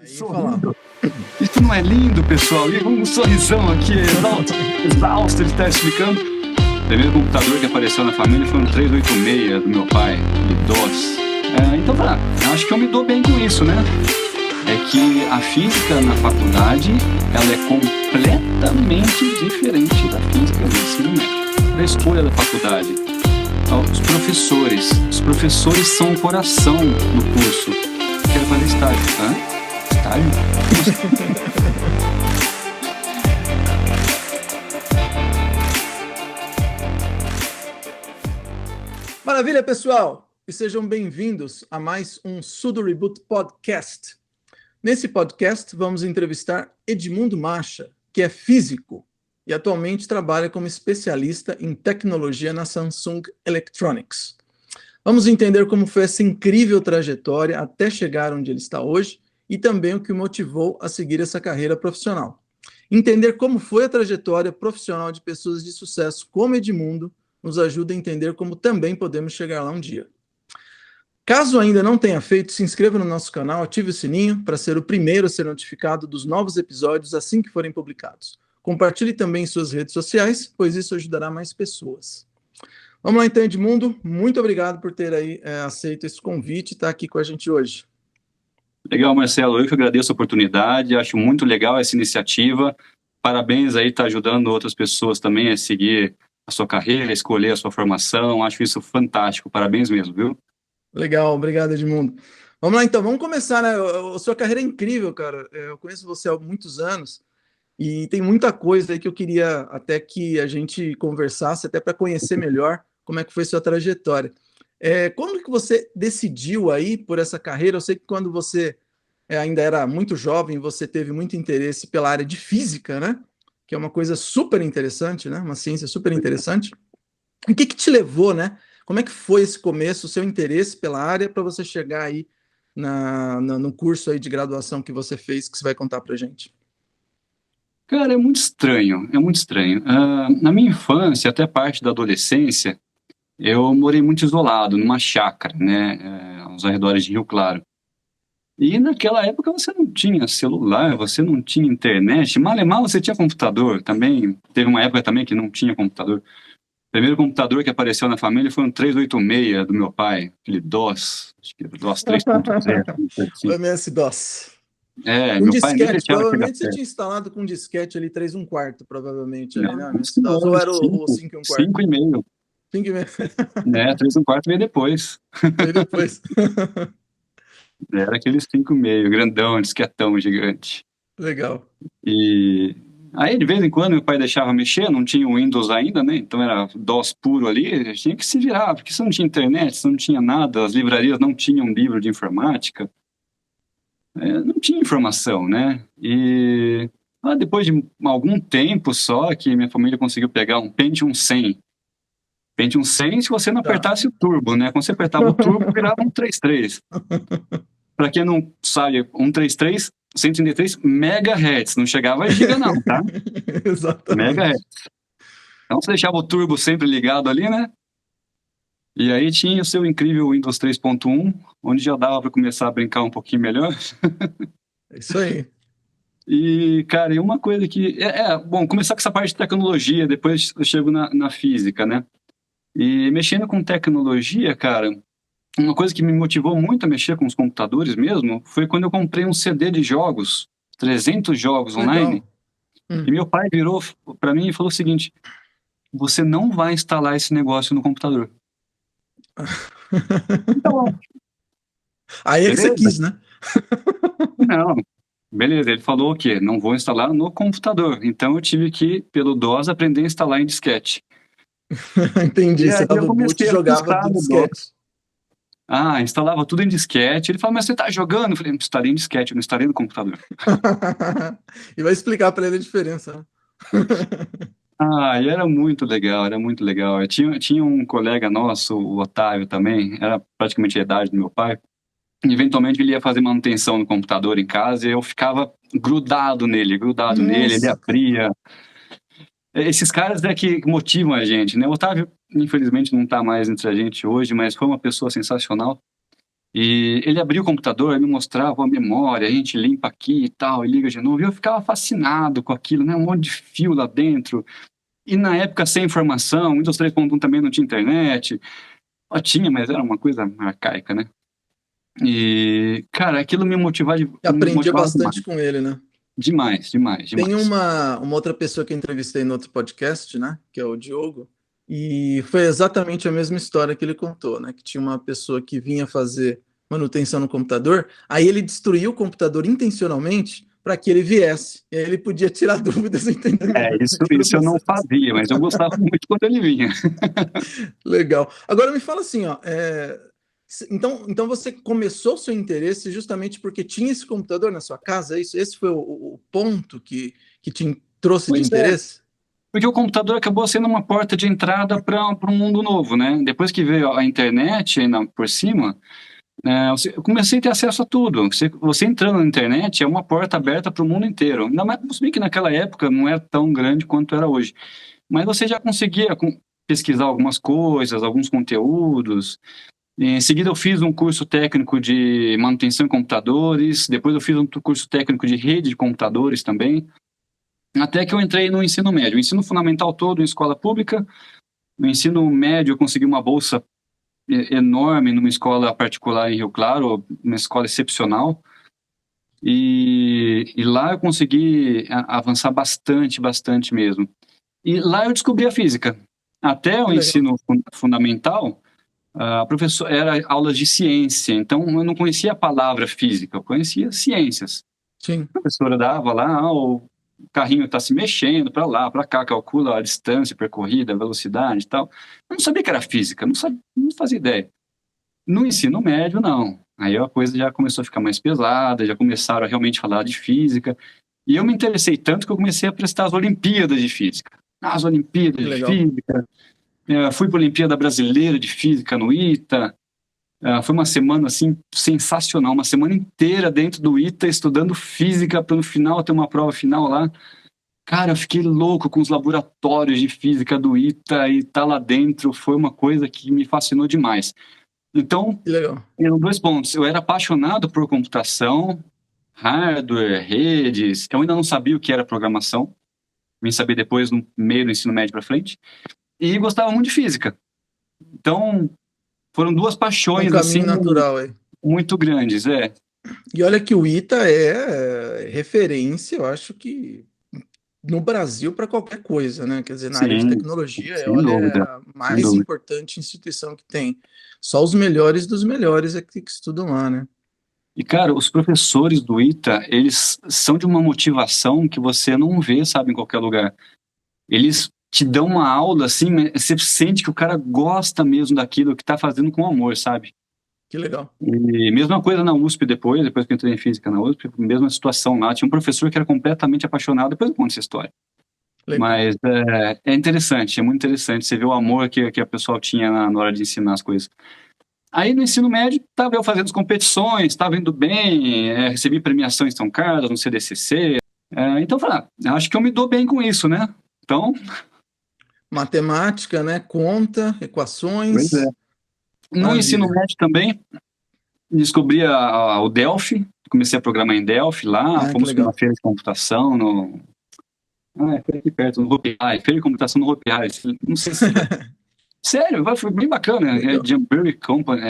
Sorrindo. Isso não é lindo, pessoal? E um sorrisão aqui, exausto de estar explicando. O primeiro computador que apareceu na família foi um 386 do meu pai, de DOS. Então tá, eu acho que eu me dou bem com isso, né? É que a física na faculdade, ela é completamente diferente da física do ensino médio. Da escolha da faculdade. Os professores são o coração do curso. Quero fazer estágio, tá? Estágio? Maravilha, pessoal! E sejam bem-vindos a mais um Sudo Reboot Podcast. Nesse podcast, vamos entrevistar Edmundo Macha, que é físico e atualmente trabalha como especialista em tecnologia na Samsung Electronics. Vamos entender como foi essa incrível trajetória até chegar onde ele está hoje e também o que o motivou a seguir essa carreira profissional. Entender como foi a trajetória profissional de pessoas de sucesso como Edmundo nos ajuda a entender como também podemos chegar lá um dia. Caso ainda não tenha feito, se inscreva no nosso canal, ative o sininho para ser o primeiro a ser notificado dos novos episódios assim que forem publicados. Compartilhe também em suas redes sociais, pois isso ajudará mais pessoas. Vamos lá então, Edmundo, muito obrigado por ter aí aceito esse convite e estar aqui com a gente hoje. Legal, Marcelo, eu que agradeço a oportunidade, acho muito legal essa iniciativa. Parabéns aí, tá ajudando outras pessoas também a seguir a sua carreira, a escolher a sua formação, acho isso fantástico, parabéns mesmo, viu? Legal, obrigado, Edmundo. Vamos lá então, vamos começar, né? A sua carreira é incrível, cara. Eu conheço você há muitos anos e tem muita coisa aí que eu queria até que a gente conversasse, até para conhecer melhor como é que foi sua trajetória. Quando que você decidiu aí por essa carreira? Eu sei que quando você ainda era muito jovem, você teve muito interesse pela área de física, né? Que é uma coisa super interessante, né? Uma ciência super interessante. O que te levou, né? Como é que foi esse começo, o seu interesse pela área para você chegar aí no curso aí de graduação que você fez, que você vai contar para a gente? Cara, é muito estranho, é muito estranho. Na minha infância, até parte da adolescência, eu morei muito isolado, numa chácara, né, aos arredores de Rio Claro. E naquela época você não tinha celular, você não tinha internet, mal e mal você tinha computador também. Teve uma época também que não tinha computador. O primeiro computador que apareceu na família foi um 386 do meu pai, aquele DOS, acho que era DOS 3.0. O MS-DOS. Um Um meu pai nem disquete, deixava chegar provavelmente você perto. tinha instalado com um disquete ali 3 1/4, provavelmente, ali, né? Não, MS-DOS, ou era o 5 1/4? 5,5. 5,5. Né, 3 1/4 veio depois. Veio depois. Era aquele 5,5, grandão, disquetão gigante. Legal. E aí, de vez em quando, meu pai deixava mexer, não tinha o Windows ainda, né? Então era DOS puro ali, a gente tinha que se virar, porque você não tinha internet, você não tinha nada, as livrarias não tinham livro de informática, não tinha informação, né? E depois de algum tempo só que minha família conseguiu pegar um Pentium 100. Pentium 100 se você não apertasse o turbo, né? Quando você apertava o turbo, virava um 133. Para quem não sabe, 133, 133 MHz, não chegava a giga não, tá? Exatamente. MHz. Então você deixava o turbo sempre ligado ali, né? E aí tinha o seu incrível Windows 3.1, onde já dava para começar a brincar um pouquinho melhor. É isso aí. E, cara, e uma coisa que... bom, começar com essa parte de tecnologia, depois eu chego na física, né? E mexendo com tecnologia, cara, uma coisa que me motivou muito a mexer com os computadores mesmo foi quando eu comprei um CD de jogos, 300 jogos online, e meu pai virou para mim e falou o seguinte: você não vai instalar esse negócio no computador. Então, aí é que você quis, né? Não, beleza, ele falou o quê? Não vou instalar no computador. Então eu tive que, pelo DOS, aprender a instalar em disquete. Entendi, E você aí dava eu o boot e comecei a jogava fuçar do no disquete. DOS. Instalava tudo em disquete. Ele falou, mas você tá jogando? Eu falei, instalei em disquete, eu não instalei no computador. E vai explicar para ele a diferença, né? E era muito legal, era muito legal. Eu tinha um colega nosso, o Otávio também, era praticamente a idade do meu pai. E, eventualmente ele ia fazer manutenção no computador em casa e eu ficava grudado nele, ele abria. Esses caras é que motivam a gente, né? O Otávio, infelizmente, não está mais entre a gente hoje, mas foi uma pessoa sensacional. E ele abria o computador, me mostrava a memória, a gente limpa aqui e tal, e liga de novo. E eu ficava fascinado com aquilo, né? Um monte de fio lá dentro. E na época, sem informação, Windows 3.1 também não tinha internet. Ó, tinha, mas era uma coisa arcaica, né? E, cara, aquilo me Aprendia motivava demais. bastante com ele, né? Demais, demais, Tem demais. uma outra pessoa que eu entrevistei no outro podcast, né? Que é o Diogo. E foi exatamente a mesma história que ele contou, né? Que tinha uma pessoa que vinha fazer manutenção no computador, aí ele destruiu o computador intencionalmente para que ele viesse. E aí ele podia tirar dúvidas, entendeu? Isso eu não fazia, mas eu gostava muito quando ele vinha. Legal. Agora me fala assim, ó, então você começou seu interesse justamente porque tinha esse computador na sua casa, é isso? Esse foi o ponto que te trouxe de Pois é, interesse? porque o computador acabou sendo uma porta de entrada para um mundo novo, né? Depois que veio a internet ainda por cima, eu comecei a ter acesso a tudo. Você entrando na internet é uma porta aberta para o mundo inteiro. Ainda mais, se bem que naquela época não era tão grande quanto era hoje. Mas você já conseguia pesquisar algumas coisas, alguns conteúdos. Em seguida, eu fiz um curso técnico de manutenção em computadores. Depois, eu fiz um curso técnico de rede de computadores também. Até que eu entrei no ensino médio. O ensino fundamental todo em escola pública. No ensino médio, eu consegui uma bolsa enorme numa escola particular em Rio Claro, uma escola excepcional. E lá eu consegui avançar bastante, bastante mesmo. E lá eu descobri a física. Até o Que legal. ensino fundamental, a professora era aulas de ciência, então eu não conhecia a palavra física, eu conhecia ciências. Sim, A professora dava lá, o carrinho está se mexendo para lá, para cá, calcula a distância percorrida, a velocidade e tal. Eu não sabia que era física, não fazia ideia. No ensino médio, não. Aí a coisa já começou a ficar mais pesada, já começaram a realmente falar de física. E eu me interessei tanto que eu comecei a prestar as Olimpíadas de Física. As Olimpíadas que de legal. Física. Fui para a Olimpíada Brasileira de Física no ITA. Foi uma semana assim sensacional, uma semana inteira dentro do ITA estudando física para no final ter uma prova final lá. Cara, eu fiquei louco com os laboratórios de física do ITA e tá lá dentro foi uma coisa que me fascinou demais. Então, Que legal. eram dois pontos. Eu era apaixonado por computação, hardware, redes. Eu ainda não sabia o que era programação. Vim saber depois, no meio do ensino médio para frente. E gostava muito de física. Então, foram duas Um paixões, assim, caminho natural aí. muito grandes, E olha que o ITA é referência, eu acho que no Brasil para qualquer coisa, né? Quer dizer, na área de Sim, tecnologia, sem olha, é dúvida, a sem mais dúvida. importante instituição que tem. Só os melhores dos melhores é que estudam lá, né? E, cara, os professores do ITA, eles são de uma motivação que você não vê, sabe, em qualquer lugar. Eles te dão uma aula, assim, você sente que o cara gosta mesmo daquilo que tá fazendo com amor, sabe? Que legal. E mesma coisa na USP depois que eu entrei em física na USP, mesma situação lá. Tinha um professor que era completamente apaixonado, depois eu conto essa história. Legal. Mas é interessante, é muito interessante. Você vê o amor que a pessoa tinha na hora de ensinar as coisas. Aí no ensino médio, estava eu fazendo as competições, estava indo bem, recebi premiação em São Carlos, no CDCC. Então eu falei, acho que eu me dou bem com isso, né? Então, Matemática, né? Conta, pois é. equações, No ensino maravilha. médio também, descobri o Delphi, comecei a programar em Delphi lá, Ah, que fomos para uma legal. feira de computação foi aqui perto, no Hopi Hari, feira de computação no Hopi Hari. Não sei se... Sério, foi bem bacana. Legal. Jamboree Company,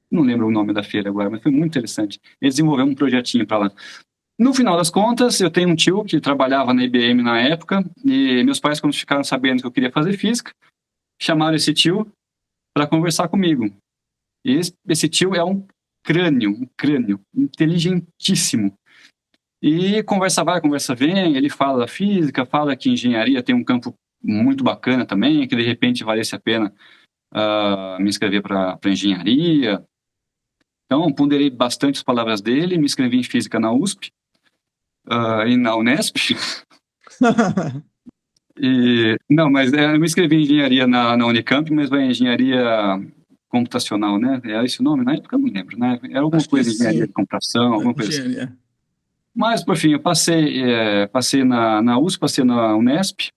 não lembro o nome da feira agora, mas foi muito interessante. Eles desenvolveram um projetinho para lá. No final das contas, eu tenho um tio que trabalhava na IBM na época, e meus pais, quando ficaram sabendo que eu queria fazer física, chamaram esse tio para conversar comigo. E esse tio é um crânio, inteligentíssimo. E conversa vai, conversa vem, ele fala da física, fala que engenharia tem um campo muito bacana também, que de repente valesse a pena me inscrever para engenharia. Então, ponderei bastante as palavras dele, me inscrevi em física na USP e na Unesp. Não, mas eu me inscrevi em engenharia na Unicamp, mas vai em engenharia computacional, né? É esse o nome? Na época eu não lembro, né? Era alguma Acho que coisa de engenharia sim. de computação, alguma coisa assim. Engenharia. Mas, por fim, eu passei na USP, passei na Unesp,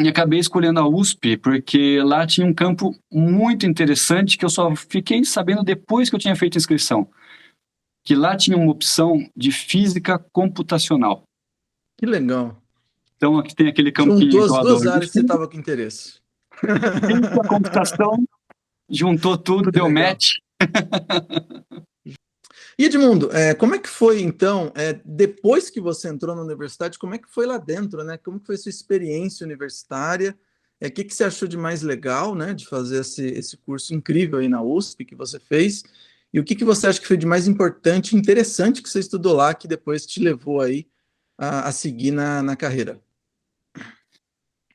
E acabei escolhendo a USP, porque lá tinha um campo muito interessante que eu só fiquei sabendo depois que eu tinha feito a inscrição. Que lá tinha uma opção de física computacional. Que legal. Então aqui tem aquele Juntou campinho que eu as duas adoro de áreas que você física, estava com interesse. computação, juntou tudo, Que deu legal. match. E Edmundo, como é que foi então, depois que você entrou na universidade, como é que foi lá dentro, né? Como que foi a sua experiência universitária? O que que você achou de mais legal, né, de fazer esse curso incrível aí na USP que você fez? E o que que você acha que foi de mais importante e interessante que você estudou lá, que depois te levou aí a seguir na carreira?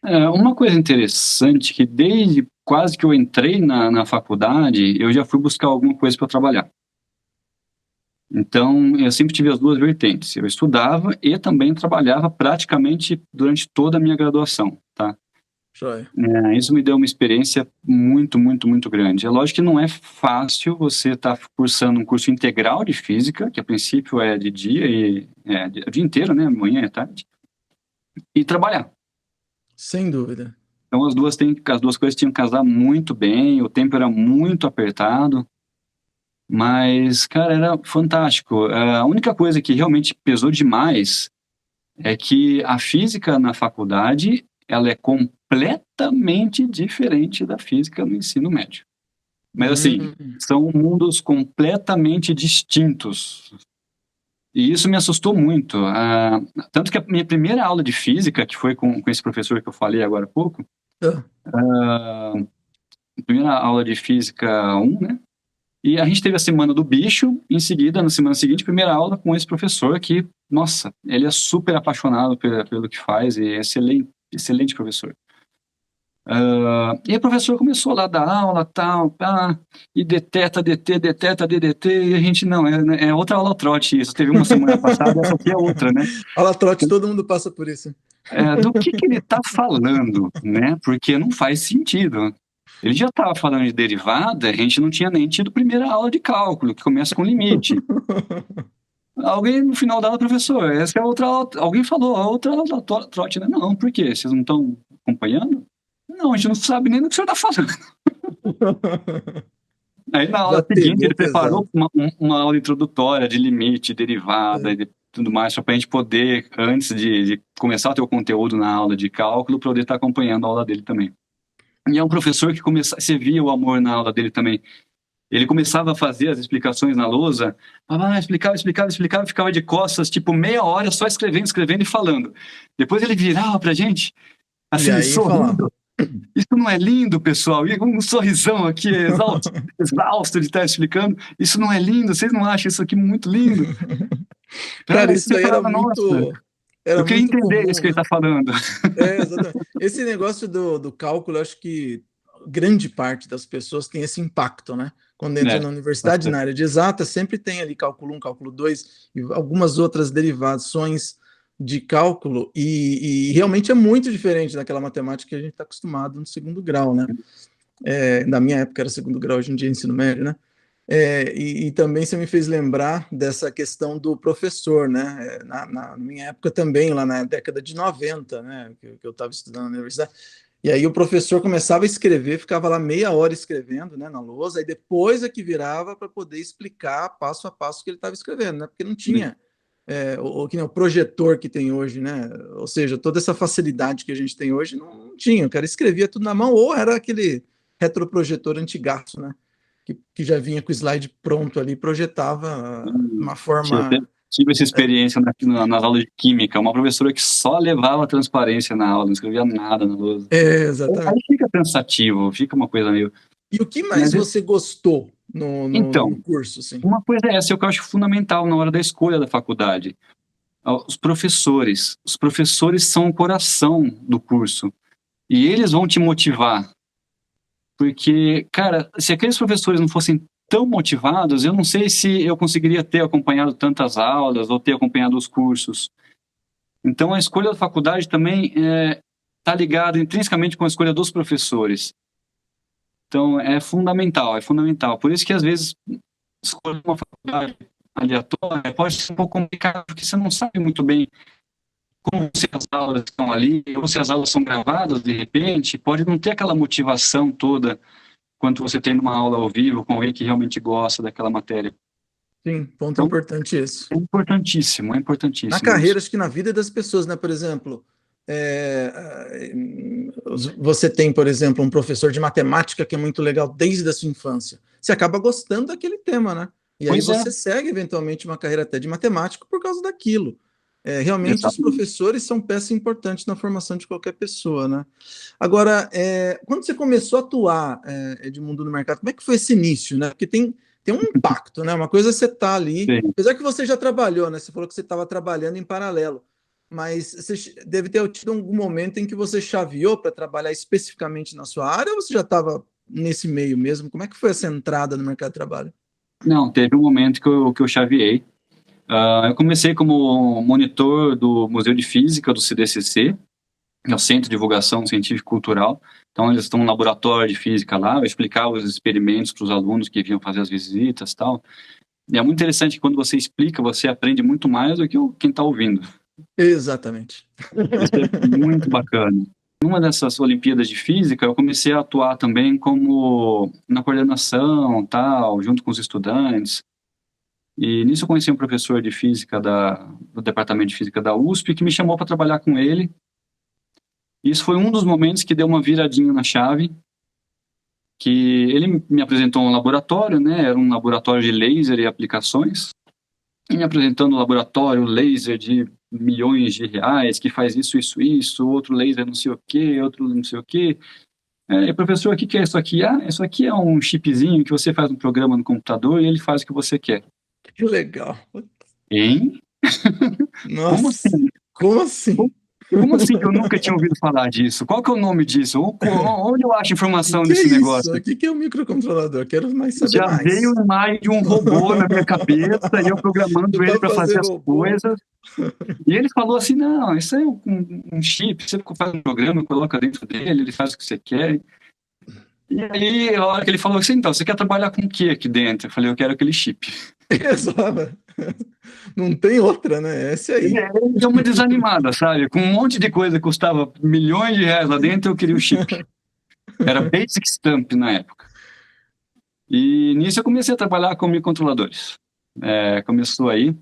Uma coisa interessante que desde quase que eu entrei na faculdade, eu já fui buscar alguma coisa para trabalhar. Então, eu sempre tive as duas vertentes. Eu estudava e também trabalhava praticamente durante toda a minha graduação, tá? Joia. Isso me deu uma experiência muito, muito, muito grande. É lógico que não é fácil você estar cursando um curso integral de física, que a princípio é de dia e o dia inteiro, né, manhã e tarde, e trabalhar. Sem dúvida. Então as duas coisas tinham que casar muito bem, o tempo era muito apertado, mas, cara, era fantástico. A única coisa que realmente pesou demais é que a física na faculdade, ela é completamente diferente da física no ensino médio. Mas, assim, Hum, são mundos completamente distintos. E isso me assustou muito. Tanto que a minha primeira aula de física, que foi com esse professor que eu falei agora há pouco, ah, a primeira aula de física um, né? E a gente teve a semana do bicho, em seguida, na semana seguinte, primeira aula com esse professor que, nossa, ele é super apaixonado pelo que faz e é excelente, excelente professor. E o professor começou lá a dar aula, tal, pá, e deteta DT, deteta DDT, e a gente, não, é outra aula trote isso. Teve uma semana passada, essa aqui é outra, né? aula trote, todo mundo passa por isso. Do que ele está falando, né? Porque não faz sentido. Ele já estava falando de derivada, a gente não tinha nem tido primeira aula de cálculo, que começa com limite. Alguém no final da aula, professor, essa é outra aula, alguém falou, a outra aula trote, né? Não, por quê? Vocês não estão acompanhando? Não, a gente não sabe nem do que o senhor está falando. Aí na Já aula seguinte pegou ele pesado. preparou uma aula introdutória de limite, derivada É. e tudo mais, só para a gente poder, antes de começar a ter o conteúdo na aula de cálculo, poder estar acompanhando a aula dele também. E é um professor que você via o amor na aula dele também. Ele começava a fazer as explicações na lousa, explicava, ficava de costas, tipo, meia hora só escrevendo, escrevendo e falando. Depois ele virava pra gente, E assim, aí falava. sorrindo. Isso não é lindo, pessoal? E um sorrisão aqui, exausto, exausto de estar explicando. Isso não é lindo? Vocês não acham isso aqui muito lindo? Cara, Cara, isso você daí falava, nossa, era eu queria muito entender isso comum, que ele né? está falando. Exatamente. Esse negócio do cálculo, eu acho que grande parte das pessoas tem esse impacto, né? Quando entra É, na universidade, na bastante. área de exata, sempre tem ali cálculo um, cálculo 2 e algumas outras derivações de cálculo, e realmente é muito diferente daquela matemática que a gente está acostumado no segundo grau, né? Na minha época era segundo grau, hoje em dia é ensino médio, né? E também você me fez lembrar dessa questão do professor, né? Na minha época também, lá na década de 90, né? Que eu estava estudando na universidade. E aí o professor começava a escrever, ficava lá meia hora escrevendo, né, na lousa, e depois é que virava para poder explicar passo a passo o que ele estava escrevendo, né? Porque não tinha que nem o projetor que tem hoje, né? Ou seja, toda essa facilidade que a gente tem hoje não tinha. O cara escrevia tudo na mão, ou era aquele retroprojetor antigaço, né? Que já vinha com o slide pronto ali, projetava de uma Tive forma. tive essa experiência nas aulas de química, uma professora que só levava transparência na aula, não escrevia nada na lousa. Aí Exatamente. fica cansativo, fica uma coisa meio. E o que mais Mas, você gostou no então, curso, assim? uma coisa é essa que eu acho fundamental na hora da escolha da faculdade. Os professores. Os professores são o coração do curso. E eles vão te motivar. Porque, cara, se aqueles professores não fossem tão motivados, eu não sei se eu conseguiria ter acompanhado tantas aulas ou ter acompanhado os cursos. Então, a escolha da faculdade também está ligada intrinsecamente com a escolha dos professores. Então, é fundamental, é fundamental. Por isso que, às vezes, escolher uma faculdade aleatória pode ser um pouco complicado, porque você não sabe muito bem como se as aulas estão ali, ou se as aulas são gravadas de repente, pode não ter aquela motivação toda quando você tem uma aula ao vivo com alguém que realmente gosta daquela matéria. Sim, ponto Então, importante esse. é Na importantíssimo isso. carreira, acho que na vida das pessoas, né? Por exemplo, você tem, por exemplo, um professor de matemática que é muito legal desde a sua infância. Você acaba gostando daquele tema, né? E aí Pois é, você segue eventualmente uma carreira até de matemático por causa daquilo. Realmente os exatamente. professores são peça importante na formação de qualquer pessoa, né? Agora, quando você começou a atuar, Edmundo, no mercado, como é que foi esse início, né? Porque tem um impacto, né? Uma coisa é você estar ali, Sim. apesar que você já trabalhou, né? Você falou que você estava trabalhando em paralelo, mas você deve ter tido algum momento em que você chaveou para trabalhar especificamente na sua área ou você já estava nesse meio mesmo? Como é que foi essa entrada no mercado de trabalho? Não, teve um momento que eu chaveei. Eu comecei como monitor do Museu de Física do CDCC, que é o Centro de Divulgação Científica e Cultural. Então, eles estão no laboratório de física lá, eu explicava os experimentos para os alunos que vinham fazer as visitas e tal. E é muito interessante que quando você explica, você aprende muito mais do que quem está ouvindo. Exatamente. Isso é muito bacana. Numa dessas Olimpíadas de Física, eu comecei a atuar também como na coordenação, tal, junto com os estudantes. E nisso eu conheci um professor de física do departamento de física da USP que me chamou para trabalhar com ele. E isso foi um dos momentos que deu uma viradinha na chave, que ele me apresentou um laboratório, né? Era um laboratório de laser e aplicações. E me apresentando um laboratório laser de milhões de reais, que faz isso, isso, isso, outro laser não sei o quê, outro não sei o quê. Professor, o que que é isso aqui? Ah, isso aqui é um chipzinho que você faz um programa no computador e ele faz o que você quer. Que legal. Hein? Como Nossa, assim? como assim? Como assim que eu nunca tinha ouvido falar disso? Qual que é o nome disso? Onde eu acho informação Que é desse isso? negócio? O que é um microcontrolador? Quero mais saber Já veio mais. a imagem de um robô na minha cabeça e eu E programando ele para para fazer fazer as robô, coisas. E ele falou assim, não, isso é um chip, você faz um programa, coloca dentro dele, ele faz o que você quer. E aí, a hora que ele falou assim, então, você quer trabalhar com o que aqui dentro? Eu falei, eu quero aquele chip. exato. Não tem outra, né? Esse aí. Ele deu uma desanimada, sabe? Com um monte de coisa que custava milhões de reais lá dentro, eu queria o chip. Era Basic Stamp na época. E nisso eu comecei a trabalhar com microcontroladores. Começou aí.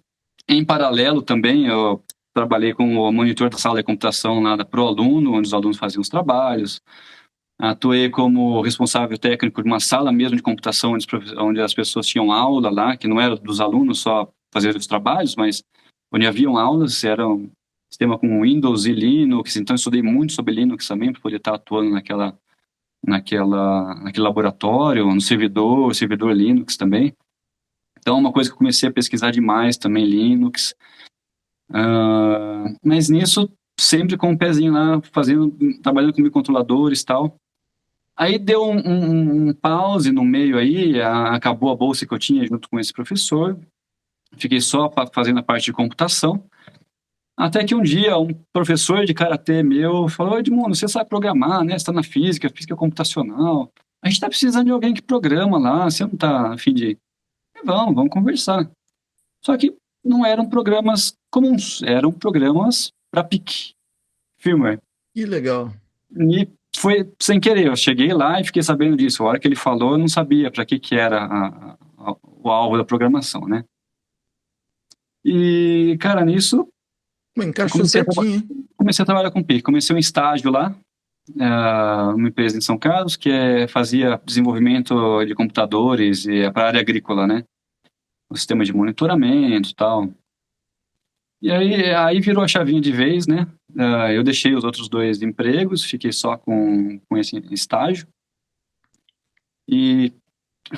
Em paralelo também, eu trabalhei como monitor da sala de computação lá da ProAluno, onde os alunos faziam os trabalhos. Atuei como responsável técnico de uma sala mesmo de computação, onde as pessoas tinham aula lá, que não era dos alunos só fazer os trabalhos, mas onde haviam aulas, era um sistema com Windows e Linux, então eu estudei muito sobre Linux também, para poder estar atuando naquele laboratório, no servidor Linux também. Então, uma coisa que eu comecei a pesquisar demais também, Linux. Mas nisso, sempre com um pezinho lá, trabalhando com microcontroladores e tal. Aí deu um pause no meio aí, acabou a bolsa que eu tinha junto com esse professor. Fiquei só fazendo a parte de computação. Até que um dia, um professor de karatê meu falou, Edmundo, você sabe programar, né? Você está na física computacional. A gente está precisando de alguém que programa lá, você não está a fim de... Vamos conversar. Só que não eram programas comuns, eram programas para PIC, firmware. Que legal. E foi sem querer, eu cheguei lá e fiquei sabendo disso. A hora que ele falou, eu não sabia para que era o alvo da programação, né? E, cara, nisso, eu Encaixou certinho, hein? comecei a trabalhar com PIC. Comecei um estágio lá, numa empresa em São Carlos, que fazia desenvolvimento de computadores para a área agrícola, né? O sistema de monitoramento e tal. E aí virou a chavinha de vez, né? Eu deixei os outros dois empregos, fiquei só com esse estágio. E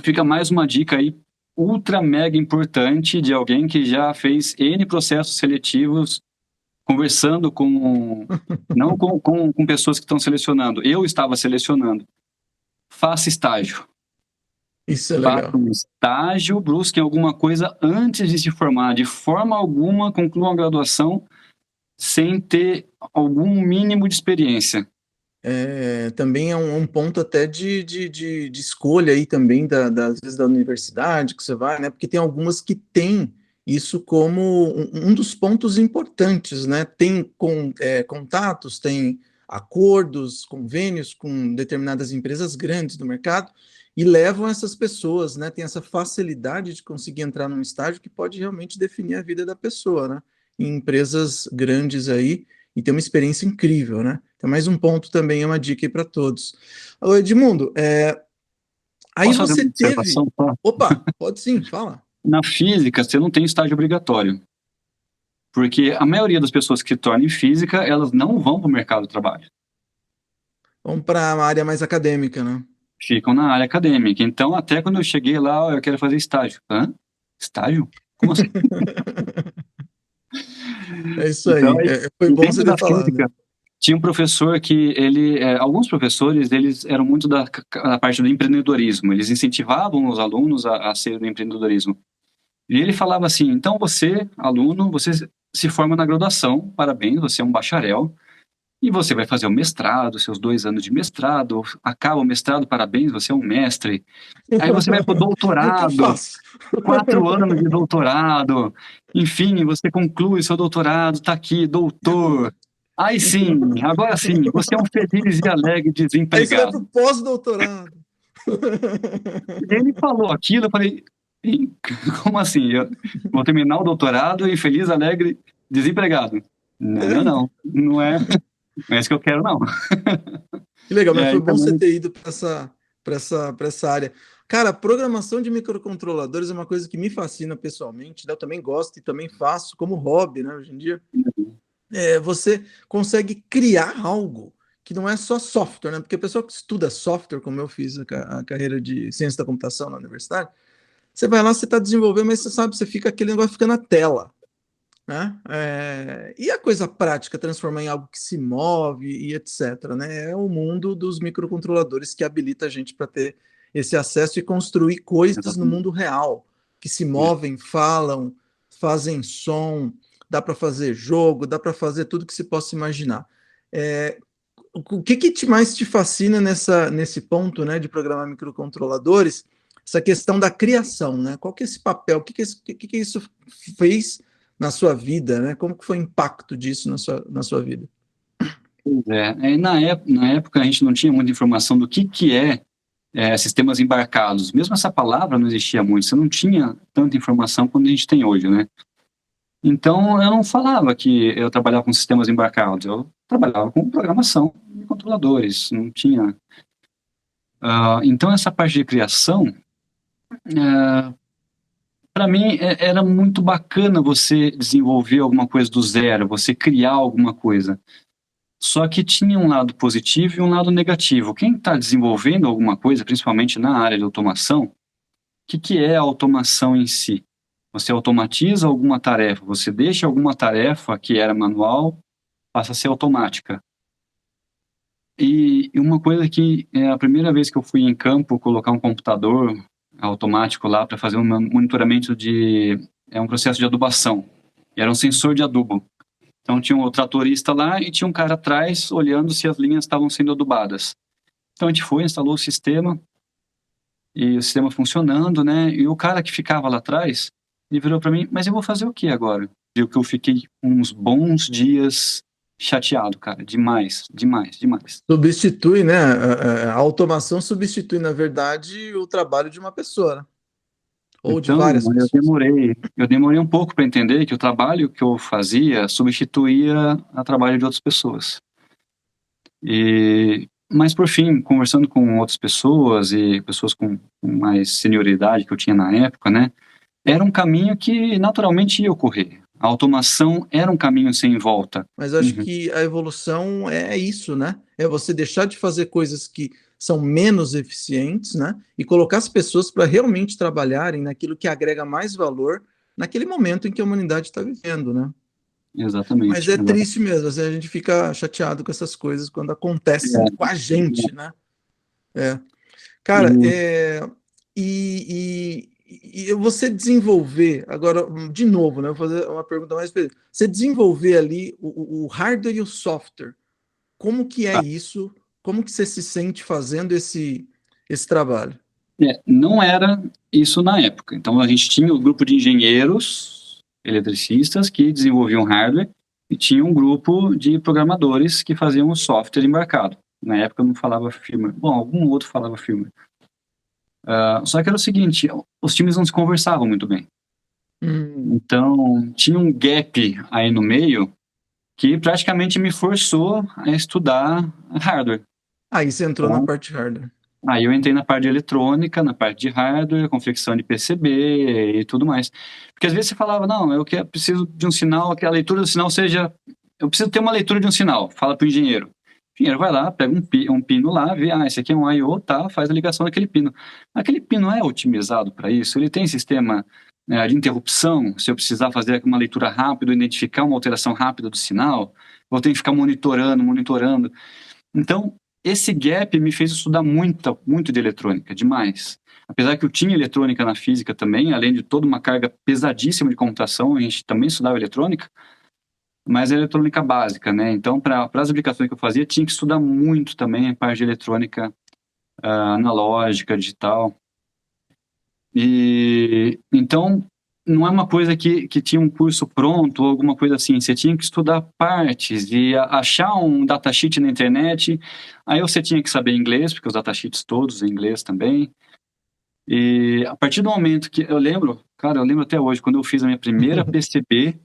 fica mais uma dica aí, ultra mega importante, de alguém que já fez N processos seletivos, conversando não com pessoas que estão selecionando. Eu estava selecionando. Faça estágio. Isso é Faça legal. um estágio, busque alguma coisa antes de se formar. De forma alguma, conclua a graduação sem ter algum mínimo de experiência. Também é um ponto até de escolha aí também, às vezes da universidade que você vai, né? Porque tem algumas que têm isso como um dos pontos importantes, né? Tem contatos, tem acordos, convênios com determinadas empresas grandes do mercado e levam essas pessoas, né? Tem essa facilidade de conseguir entrar num estágio que pode realmente definir a vida da pessoa, né? Em empresas grandes aí e ter uma experiência incrível, né? Então, mais um ponto também, é uma dica aí para todos. Ô, Edmundo, aí Posso fazer você uma teve. observação? Tá? Opa, pode sim, fala. Na física, você não tem estágio obrigatório, porque a maioria das pessoas que se tornam em física, elas não vão para o mercado de trabalho, Vamos para uma área mais acadêmica, né? ficam na área acadêmica. Então, até quando eu cheguei lá, ó, eu quero fazer estágio. Hã? Estágio? Como assim? É isso Então, aí. Foi e bom você dentro da ter falado. física, tinha um professor que alguns professores, eles eram muito da parte do empreendedorismo, eles incentivavam os alunos a ser do empreendedorismo. E ele falava assim, então você, aluno, você se forma na graduação, parabéns, você é um bacharel, e você vai fazer o mestrado, seus 2 anos de mestrado, acaba o mestrado, parabéns, você é um mestre. Aí você vai para o É o que eu doutorado, faço. 4 anos de doutorado, enfim, você conclui seu doutorado, está aqui, doutor. Aí sim, agora sim, você é um feliz e alegre Aí você vai para desempregado. o pós-doutorado. E ele falou aquilo, eu falei, "Ih, como assim? Eu vou terminar o doutorado e feliz, alegre, desempregado? Não, não, É, não, não é isso que eu quero, não." que legal, E mas foi aí bom você também, ter ido para essa área. Cara, programação de microcontroladores é uma coisa que me fascina pessoalmente, né? Eu também gosto e também faço como hobby, né? Hoje em dia, você consegue criar algo que não é só software, né? Porque a pessoa que estuda software, como eu fiz a carreira de ciência da computação na universidade, você vai lá, você está desenvolvendo, mas você sabe, você fica aquele negócio fica na tela, né? E a coisa prática, transformar em algo que se move e etc., né? É o mundo dos microcontroladores que habilita a gente para ter esse acesso e construir coisas no exatamente. mundo real, que se É. movem, falam, fazem som, dá para fazer jogo, dá para fazer tudo que se possa imaginar. É, o que mais te fascina nesse ponto, né, de programar microcontroladores? Essa questão da criação, né? Qual que é esse papel? O que isso fez na sua vida, né? Como que foi o impacto disso na sua vida? Pois é. Na época a gente não tinha muita informação do que sistemas embarcados. Mesmo essa palavra não existia muito, você não tinha tanta informação quanto a gente tem hoje, né? Então eu não falava que eu trabalhava com sistemas embarcados, eu trabalhava com programação de controladores, não tinha. Então essa parte de criação, para mim era muito bacana você desenvolver alguma coisa do zero, você criar alguma coisa. Só que tinha um lado positivo e um lado negativo. Quem está desenvolvendo alguma coisa, principalmente na área de automação, que é a automação em si? Você automatiza alguma tarefa, você deixa alguma tarefa que era manual, passa a ser automática. E uma coisa que é a primeira vez que eu fui em campo colocar um computador automático lá para fazer um monitoramento um processo de adubação. E era um sensor de adubo. Então tinha um tratorista lá e tinha um cara atrás olhando se as linhas estavam sendo adubadas. Então a gente foi, instalou o sistema e o sistema funcionando, né? E o cara que ficava lá atrás, ele virou para mim, mas eu vou fazer o que agora? Viu que eu fiquei uns bons dias chateado, cara, demais, demais, demais. Substitui, né? A automação substitui, na verdade, o trabalho de uma pessoa, né? Ou de Então, várias pessoas. eu demorei um pouco para entender que o trabalho que eu fazia substituía o trabalho de outras pessoas. Mas por fim, conversando com outras pessoas e pessoas com mais senioridade que eu tinha na época, né, era um caminho que naturalmente ia ocorrer. A automação era um caminho sem volta. Mas eu acho Uhum. que a evolução é isso, né? É você deixar de fazer coisas que são menos eficientes, né? E colocar as pessoas para realmente trabalharem naquilo que agrega mais valor naquele momento em que a humanidade está vivendo, né? Mas Exatamente, é exatamente. triste mesmo, assim, a gente fica chateado com essas coisas quando acontecem com É, a gente, né? É. e, Cara, e você desenvolver, agora, de novo, né? Vou fazer uma pergunta mais específica. Você desenvolver ali o hardware e o software, como que é tá. isso? Como que você se sente fazendo esse trabalho? Não era isso na época. Então a gente tinha o grupo de engenheiros eletricistas que desenvolviam hardware e tinha um grupo de programadores que faziam o software embarcado. Na época eu não falava firmware. Bom, algum outro falava firmware. Só que era o seguinte, os times não se conversavam muito bem. Então, tinha um gap aí no meio que praticamente me forçou a estudar hardware. Aí você entrou na parte de hardware. Aí eu entrei na parte de eletrônica, na parte de hardware, confecção de PCB e tudo mais. Porque às vezes você falava, não, eu preciso de um sinal, que a leitura do sinal seja... Eu preciso ter uma leitura de um sinal, fala para o engenheiro. O engenheiro vai lá, pega um pino lá, vê, esse aqui é um I/O, tá, faz a ligação daquele pino. Aquele pino é otimizado para isso? Ele tem sistema de interrupção, se eu precisar fazer uma leitura rápida, identificar uma alteração rápida do sinal, ou tem que ficar monitorando. Então, esse gap me fez estudar muito de eletrônica, demais. Apesar que eu tinha eletrônica na física também, além de toda uma carga pesadíssima de computação, a gente também estudava eletrônica, mas é eletrônica básica, né? Então, para as aplicações que eu fazia, tinha que estudar muito também a parte de eletrônica analógica, digital. E então, não é uma coisa que tinha um curso pronto ou alguma coisa assim. Você tinha que estudar partes e achar um datasheet na internet. Aí você tinha que saber inglês, porque os datasheets todos em inglês também. E a partir do momento que eu lembro até hoje, quando eu fiz a minha primeira PCB,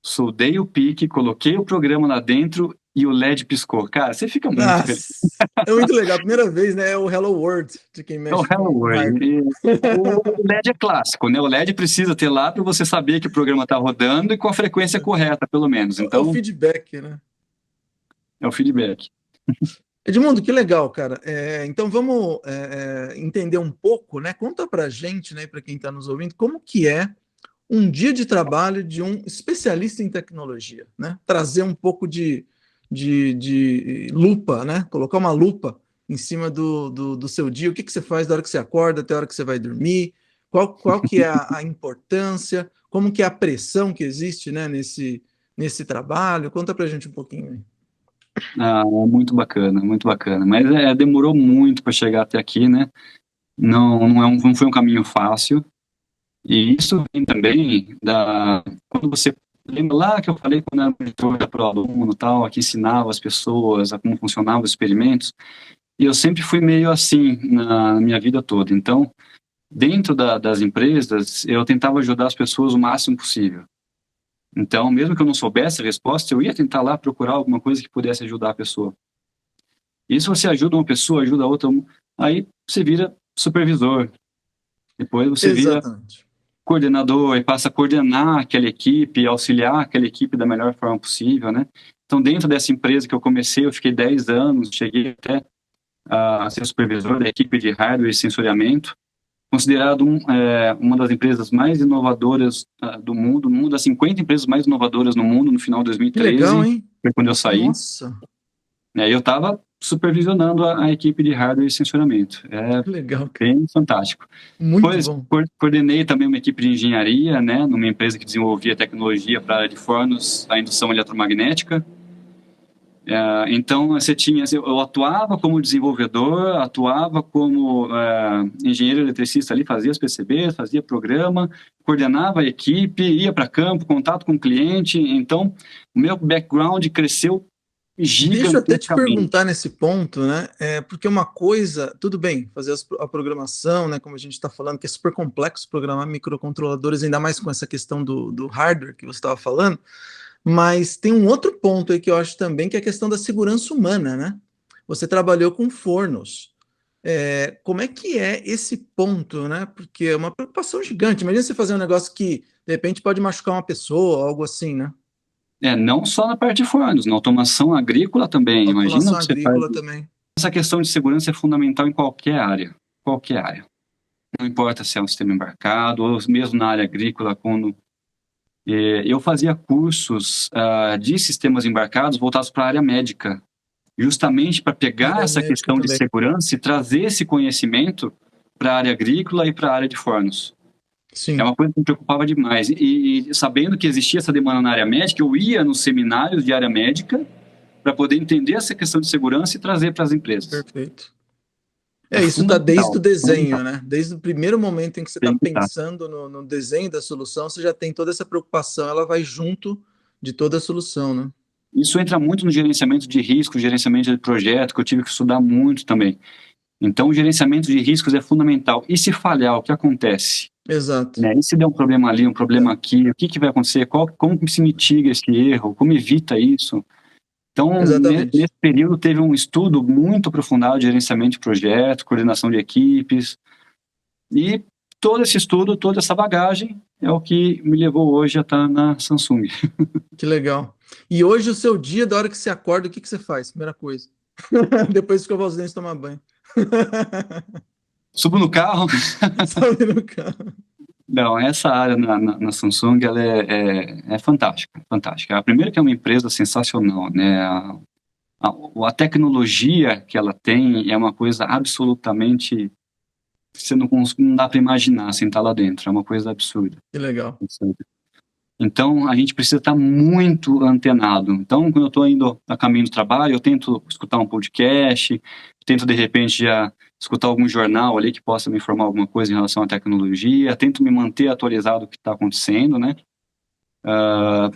soldei o pique, coloquei o programa lá dentro e o LED piscou. Cara, você fica muito feliz. É muito legal. Primeira vez, né? É o Hello World de quem mexe. É o Hello World. O LED é clássico, né? O LED precisa ter lá para você saber que o programa está rodando e com a frequência correta, pelo menos. Então, é o feedback, né? É o feedback. Edmundo, que legal, cara. Então vamos entender um pouco, né? Conta pra gente, né? Para quem está nos ouvindo, como que é um dia de trabalho de um especialista em tecnologia, né? Trazer um pouco de lupa, né? Colocar uma lupa em cima do seu dia. O que você faz da hora que você acorda até a hora que você vai dormir? Qual que é a importância? Como que é a pressão que existe, né, nesse trabalho? Conta pra gente um pouquinho aí. Muito bacana, muito bacana. Mas demorou muito para chegar até aqui, né? Não foi um caminho fácil. E isso vem também quando você lembra lá que eu falei quando era monitor da ProAluno, tal, que ensinava as pessoas a como funcionavam os experimentos. E eu sempre fui meio assim na minha vida toda. Então, dentro das empresas, eu tentava ajudar as pessoas o máximo possível. Então, mesmo que eu não soubesse a resposta, eu ia tentar lá procurar alguma coisa que pudesse ajudar a pessoa. E se você ajuda uma pessoa, ajuda a outra, aí você vira supervisor. Depois você vira coordenador e passa a coordenar aquela equipe, auxiliar aquela equipe da melhor forma possível, né? Então, dentro dessa empresa que eu comecei, eu fiquei 10 anos, cheguei até a ser supervisor da equipe de hardware e sensoriamento, considerado uma das empresas mais inovadoras do mundo, uma das 50 empresas mais inovadoras no mundo no final de 2013. Que legal, hein? Foi quando eu saí. Nossa! Eu estava supervisionando a equipe de hardware e sensoramento. Que legal. Bem fantástico. Muito Depois, bom. Coordenei também uma equipe de engenharia, né, numa empresa que desenvolvia tecnologia para a área de fornos, a indução eletromagnética. Então, eu atuava como desenvolvedor, atuava como engenheiro eletricista ali, fazia os PCBs, fazia programa, coordenava a equipe, ia para campo, contato com o cliente. Então, o meu background cresceu gigantescamente. Deixa eu até te perguntar nesse ponto, né? Porque uma coisa, tudo bem, fazer a programação, né? Como a gente está falando, que é super complexo programar microcontroladores, ainda mais com essa questão do hardware que você estava falando. Mas tem um outro ponto aí que eu acho também, que é a questão da segurança humana, né? Você trabalhou com fornos. Como é que é esse ponto, né? Porque é uma preocupação gigante. Imagina você fazer um negócio que, de repente, pode machucar uma pessoa, algo assim, né? Não só na parte de fornos, na automação agrícola também. Imagina que você faz... também. Essa questão de segurança é fundamental em qualquer área. Qualquer área. Não importa se é um sistema embarcado, ou mesmo na área agrícola, quando... Eu fazia cursos de sistemas embarcados voltados para a área médica, justamente para pegar essa questão também de segurança e trazer esse conhecimento para a área agrícola e para a área de fornos. Sim. É uma coisa que me preocupava demais. E sabendo que existia essa demanda na área médica, eu ia nos seminários de área médica para poder entender essa questão de segurança e trazer para as empresas. Perfeito. É Isso está desde o fundamental, desenho, fundamental. né? Desde o primeiro momento em que você está Tem que estar. pensando no desenho da solução, você já tem toda essa preocupação, ela vai junto de toda a solução, né? Isso entra muito no gerenciamento de risco, gerenciamento de projeto, que eu tive que estudar muito também. Então, o gerenciamento de riscos é fundamental. E se falhar, o que acontece? Exato. Né? E se der um problema ali, um problema aqui, o que, que vai acontecer? Como que se mitiga esse erro? Como evita isso? Então, Exatamente. nesse período, teve um estudo muito aprofundado de gerenciamento de projeto, coordenação de equipes, e todo esse estudo, toda essa bagagem é o que me levou hoje a estar na Samsung. Que legal. E hoje o seu dia, da hora que você acorda, o que que você faz? Primeira coisa. Depois de escovar os dentes e tomar banho. Subo no carro. Sobe no carro. Não, essa área na Samsung, ela é fantástica, fantástica. A primeira que é uma empresa sensacional, né? A tecnologia que ela tem é uma coisa absolutamente, você não dá para imaginar sem estar lá dentro, é uma coisa absurda. Que legal. Então, a gente precisa estar muito antenado. Então, quando eu estou indo a caminho do trabalho, eu tento escutar um podcast, tento, de repente, já escutar algum jornal ali que possa me informar alguma coisa em relação à tecnologia, tento me manter atualizado do que está acontecendo, né?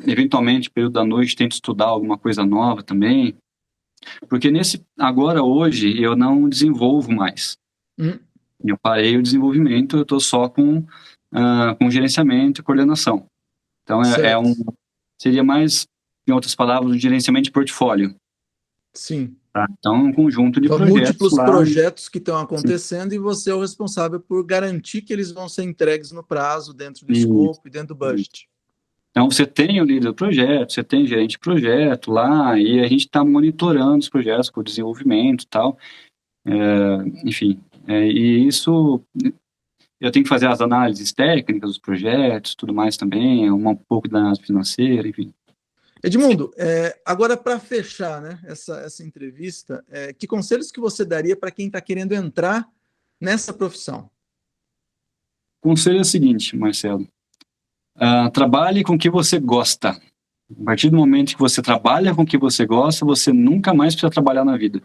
Eventualmente, período da noite, tento estudar alguma coisa nova também, porque hoje, eu não desenvolvo mais. Eu parei o desenvolvimento, eu estou só com gerenciamento e coordenação. Então, Certo. seria mais, em outras palavras, um gerenciamento de portfólio. Sim. Tá? Então, um conjunto de São projetos múltiplos lá. projetos que estão Sim. acontecendo e você é o responsável por garantir que eles vão ser entregues no prazo, dentro do Isso, escopo e dentro do isso. budget. Então, você tem o líder do projeto, você tem gerente de projeto lá, e a gente está monitorando os projetos com o desenvolvimento e tal. Enfim, e isso, eu tenho que fazer as análises técnicas dos projetos, tudo mais também, um pouco da análise financeira, enfim. Edmundo, agora para fechar, né, essa entrevista, que conselhos que você daria para quem está querendo entrar nessa profissão? O conselho é o seguinte, Marcelo, trabalhe com o que você gosta. A partir do momento que você trabalha com o que você gosta, você nunca mais precisa trabalhar na vida.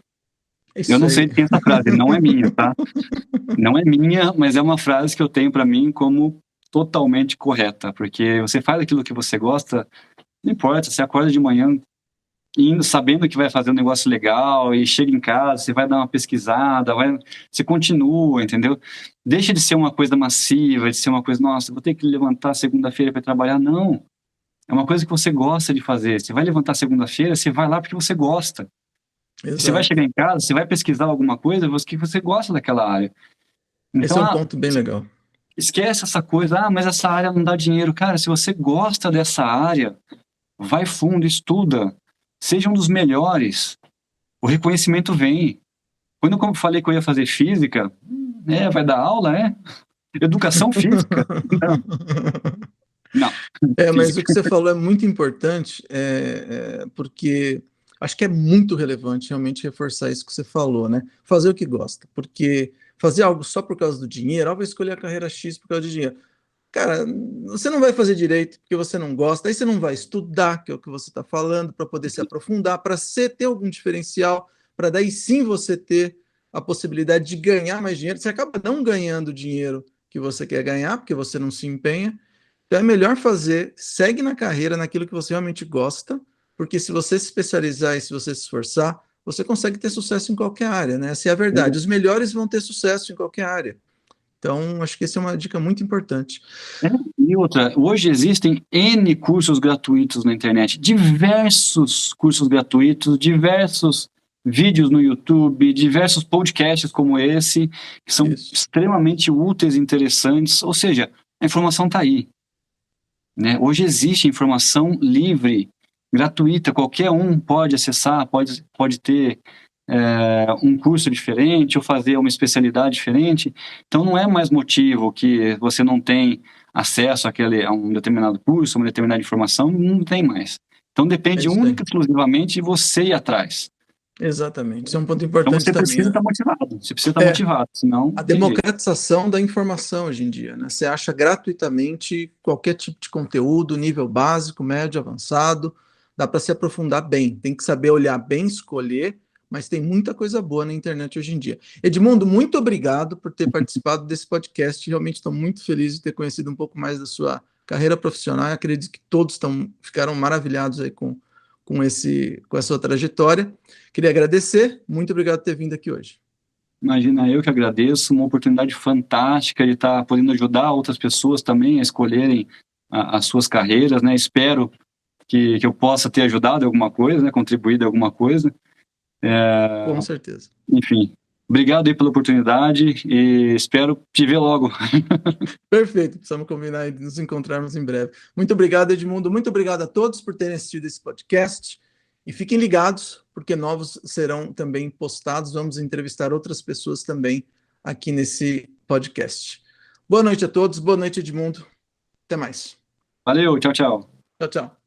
Isso Eu não sei aí. de quem é essa frase, não é minha, tá? Não é minha, mas é uma frase que eu tenho para mim como totalmente correta, porque você faz aquilo que você gosta, não importa, você acorda de manhã indo, sabendo que vai fazer um negócio legal, e chega em casa, você vai dar uma pesquisada, você continua, entendeu? Deixa de ser uma coisa massiva, de ser uma coisa, nossa, vou ter que levantar segunda-feira para trabalhar. Não. É uma coisa que você gosta de fazer. Você vai levantar segunda-feira, você vai lá porque você gosta. Você vai Exato. chegar em casa, você vai pesquisar alguma coisa que você gosta daquela área. Esse é Então, um ponto bem legal. esquece essa coisa, mas essa área não dá dinheiro. Cara, se você gosta dessa área, vai fundo, estuda, seja um dos melhores. O reconhecimento vem. Quando eu falei que eu ia fazer física, vai dar aula, Educação física? Não. Não. Mas o Física. que você falou é muito importante, porque acho que é muito relevante realmente reforçar isso que você falou, né? Fazer o que gosta, porque fazer algo só por causa do dinheiro, vou escolher a carreira X por causa de dinheiro. Cara, você não vai fazer direito porque você não gosta, aí você não vai estudar, que é o que você está falando, para poder se aprofundar, para ter algum diferencial, para daí sim você ter a possibilidade de ganhar mais dinheiro. Você acaba não ganhando o dinheiro que você quer ganhar, porque você não se empenha. Então é melhor segue na carreira, naquilo que você realmente gosta, porque se você se especializar e se você se esforçar, você consegue ter sucesso em qualquer área, né? Essa é a verdade. Os melhores vão ter sucesso em qualquer área. Então, acho que essa é uma dica muito importante. E outra, hoje existem N cursos gratuitos na internet, diversos cursos gratuitos, diversos vídeos no YouTube, diversos podcasts como esse, que são extremamente úteis e interessantes, ou seja, a informação está aí. Né? Hoje existe informação livre, gratuita, qualquer um pode acessar, pode ter um curso diferente ou fazer uma especialidade diferente. Então não é mais motivo que você não tem acesso a um determinado curso, uma determinada informação, não tem mais. Então depende única e exclusivamente de você ir atrás. Exatamente, isso é um ponto Então importante você também. Precisa estar motivado. Você precisa estar motivado, senão a democratização da informação hoje em dia, né? Você acha gratuitamente qualquer tipo de conteúdo, nível básico, médio, avançado, dá para se aprofundar bem. Tem que saber olhar bem, escolher, mas tem muita coisa boa na internet hoje em dia. Edmundo, muito obrigado por ter participado desse podcast. Realmente estou muito feliz de ter conhecido um pouco mais da sua carreira profissional. Eu acredito que todos ficaram maravilhados aí com a sua trajetória. Queria agradecer. Muito obrigado por ter vindo aqui hoje. Imagina, eu que agradeço, uma oportunidade fantástica de estar podendo ajudar outras pessoas também a escolherem as suas carreiras, né? Espero que eu possa ter ajudado em alguma coisa, né? Contribuído em alguma coisa. Com certeza. Enfim, obrigado aí pela oportunidade e espero te ver logo. Perfeito, precisamos combinar e nos encontrarmos em breve. Muito obrigado, Edmundo. Muito obrigado a todos por terem assistido esse podcast. E fiquem ligados, porque novos serão também postados. Vamos entrevistar outras pessoas também aqui nesse podcast. Boa noite a todos, boa noite, Edmundo. Até mais. Valeu, tchau, tchau. Tchau, tchau.